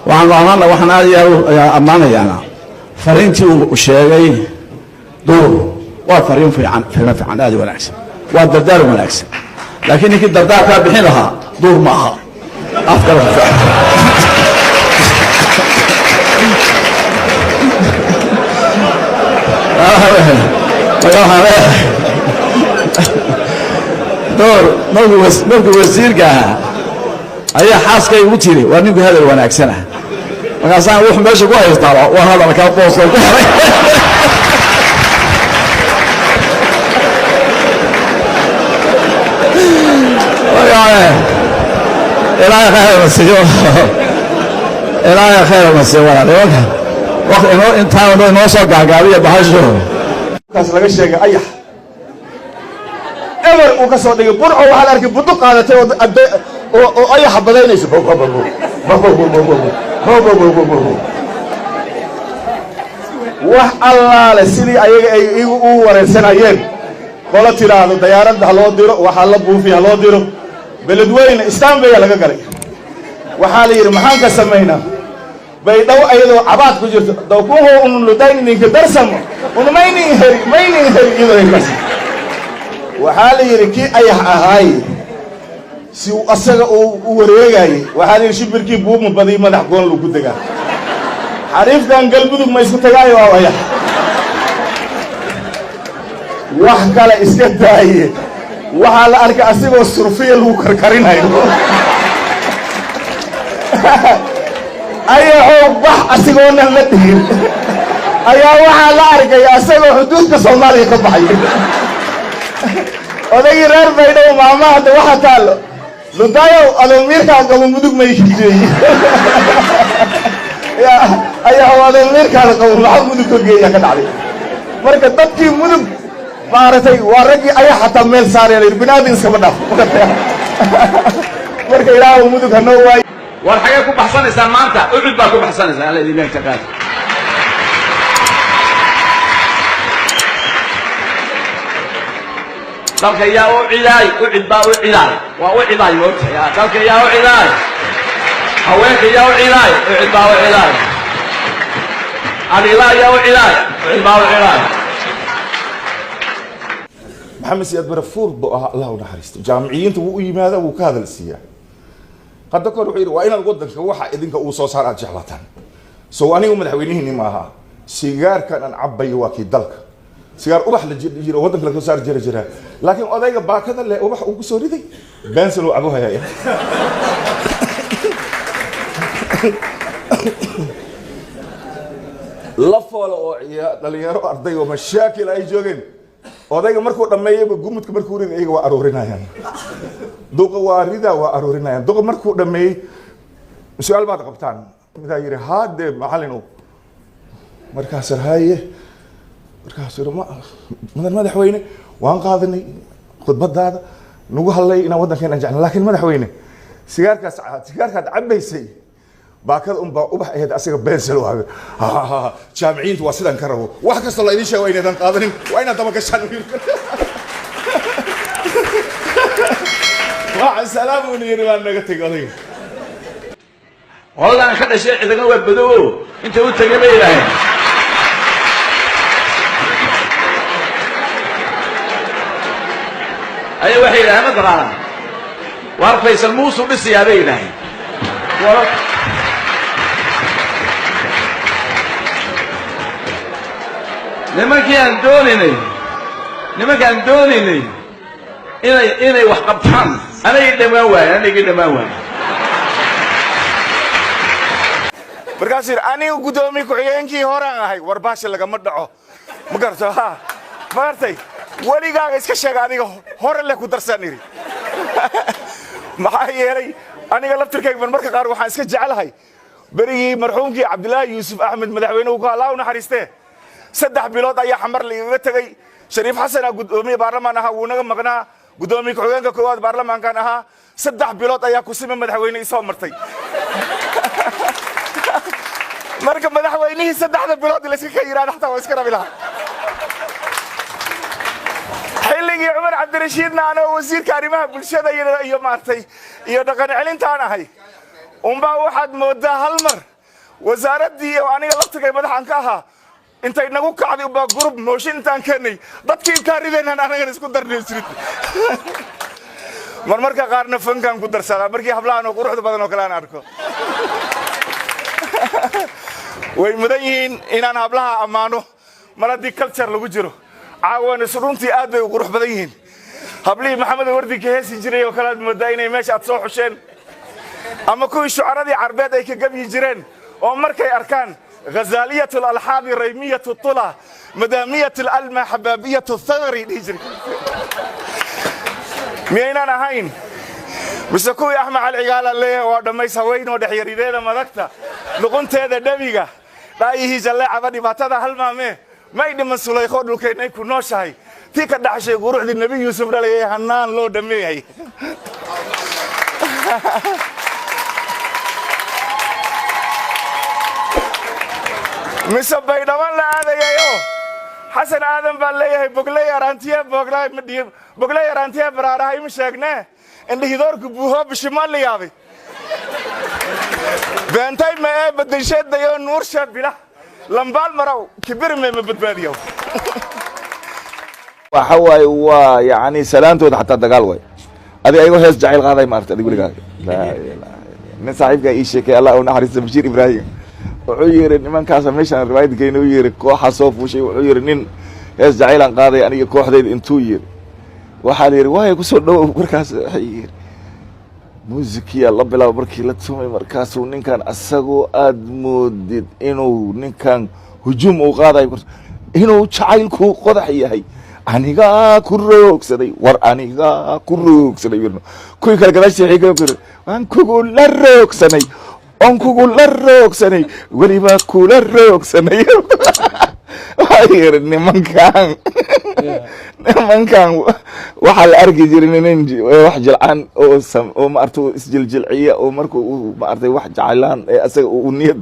waxaan aad iyo ammaanayaana fariintii uu sheegay duur waa fariin fiican aad u wanaagsan waa dardaar wanaagsan laakiin ninkii dardaarkaa bixin lahaa duur ma aha afkala دور مركو وزير كها أي حاس كي يوتيني ونيجي هذا وناكسنا وكاسان روح ماشي كويس طبعا وهذا مكان بوصل إلهي خير مسجون إلهي خير مسجون وقت إنه أنت هذا نوصل قاعدية بحشر كاس laga sheegay ayax eber uu ka soo dhigay burco waxa la arkay budu qaadatay oo ayax badaynayso wax allaale sidii ayaga ay igu u wareysanayeen qola tiraado diyaaradda loo diro waxa la buufiyaa loo diro beledweyne istaanbaya laga galay waxa la yiri maxaan ka sameeynaa bay dhaw ayadoo cabaad ku jirto dawkuhu unu ludayn ninka darsamo unu mayni heri iyadoo inkaas waxaa la yiri kii ayax ahaay si asaga uu wareegay waxaa la yiri shibirkii buuma badii madax goon lagu dagaa xariifkan galmudug ma isku tagaayo waa ayax wax kale iska daaye waxaa la arkay asigoo surfiya lagu karkarinayo ayaxoo bax asigoonan la dhigin ayaa waxaa la arkay asagoo xuduudka soomaaliya ka baxay odagii reer baydhabo maama hadda waxa taalo ludaayow adoonmiirkaa qabo mudug may kijeey ayaxoo adoonmiirkaada qabo maxaa mudug ka geeya ka dhacday marka dadkii mudug maaragtay waa raggii ayax hataa meel saareen binaadin iskama dhaaf marka ilaahu mudug hanoo waayo war xagee ku baxsanaysaan maanta ucud baa ku baxsanaysaan alla idin leeyahay dalka yaa u cilaay ucud baa u cilaay waa u cilaay moogtahay dalka yaa u cilaay haweenka yaa u cilaay ucud baa u cilaay adilaa yaa u cilaay ucud baa u cilaay maxamed siyaad barafuur buu ahaa allah u naxariisto jaamiciyiinta wuu u yimaada wuu ka hadalsiiyaa qadda kor wuxuu yidhi waa inaad waddanka waxa idinka uu soo saar aad jeclataan sow anigu madaxweynihiinni maaha sigaarkan aan cabbayo waa kii dalka sigaar ubax la jiro waddanka laga soo saar jira laakiin odayga baakada leh ubax uu ku soo riday bensel uu cabo hayaya la foolo oo dhalinyaro arday oo mashaakil ay joogeen odayga markuu dhameeyayba gumudka markuu riday iyaga waa aroorinayaan duqa waa ridaa waa aroorinayaan duqa markuu dhameeyey su-aal baad qabtaan midaa yidhi haadee macallinu markaas haye markaas mudan madaxweyne waan qaadanay khudbadaada nagu hadlay inaan waddankeena jeclan laakiin madaxweyne sigaarkaad cabbaysay baakada unbaa ubax ahayd asiga bensel waaga jaamiciyiintu waa sidaan ka rabo wax kastoo la idin sheego inaydan qaadanin waa inaad daba gashaan waxaan salaam uuna yidhi baan naga tegay odayga qoladaan ka dhashay ciidana waa badowo inta u tegay bay yidhaaheen أي واحد أحمد رانا وارفيس الموس ولسه يا بينا لما كان دوني إني وحقبتان أنا قد ما وين بركاسير أنا وقدومي كعيانكي هوران هاي ورباش اللي قمت دعو مقرتو ها مقرتي weligaaga iska sheeg adiga hore le ku darsaniri maxaa yeelay aniga laftirkayga marka qaar waxaan iska jecelahay berigii marxuumkii cabdilaahi yuusuf axmed madaxweynuhu ku allah u naxariistee 3 bilood ayaa xamar liiga tagay shariif xasan gudoomiye baarlamaan ahaa wuu naga maqnaa gudoomiye ku-xigeenka koowaad baarlamaankan ahaa 3 bilood ayaa ku sima madaxweyne isoo martay marka madaxweynihii 3 bilood la iska yiraahdo xataa waa iska rabi lahaa xilligii Umar Cabdirashiidna ana wasiirka arrimaha bulshada iyo maartay iyo dhaqan celintaan ahay umba waxaad moodaa hal mar wasaaradii aniga laftigay madaxan ka ahaa intay nagu kacday baa group motion intaan keenay dadkii ka rideenan anaga isku darneysrid marmarka qaarna fankan ku darsada markii hablahan oo quruxda badan oo kale aan arko way mudan yihiin inaan hablaha amaano maladii culture lagu jiro caawan runtii aad bay qurux badan yihiin hablii maxamed wardi ka heesi jiray oo kala moodaa inay meesha aad soo xusheen ama kuwii shucaradii carbeed ay ka gabi jireen oo markay arkaan غزالية الألحاب ريمية الطلى مدامية الألمى حبابية الثغر ديجري مين أنا هين بسكوي أحمد على العقال اللي ودمي سوين ودحيري ذا مذكتا لقنت هذا دميجا لا يهيج الله عبدي بعتذا هالمامي ما يدي من سليخود لو كان يكون نوشاي تيك الدعشة يقول النبي يوسف عليه هنان لو دمي هي مسبي دوان لا هذا يو حسن آدم بالله بقولي أرانتيه بقولي مدير بقولي أرانتيه براره هاي مشاكنه اللي يدور كبوها بشمال لي أبي بنتي ما بدي شد ديو نور شد بلا لمبال مرو كبر ما بدباديو وحواي ويعني سلامته حتى الدجال وي هذه أيوه هز جعل غاضي ما أرتدي يقول لك لا من صاحبك أي شيء الله ونحرس بشير إبراهيم وعير من كاس مشان رواية كينو يير كوحة صوف وشي وعير نين هز جعل غاضي يعني كوح ذي انتو يير وحالي رواية كسر دو بركاس حير موسيقى الله بلا بركي لا تسمي مركاس ونين كان أسقو أدمود إنه نين كان هجوم وغاضي إنه شعيل كو قضحي هي aniga kuroogsaday war aniga kuroogsaday wirno kuwi kala gadaashay xiga kuro aan kugu la roogsanay on kugu la roogsanay waliba kula roogsanay ayir nimankan waxa la arki jiray nin wax jilcan oo ma arto isjiljilciya oo markuu ma artay wax jacaylaan asaga uu niyad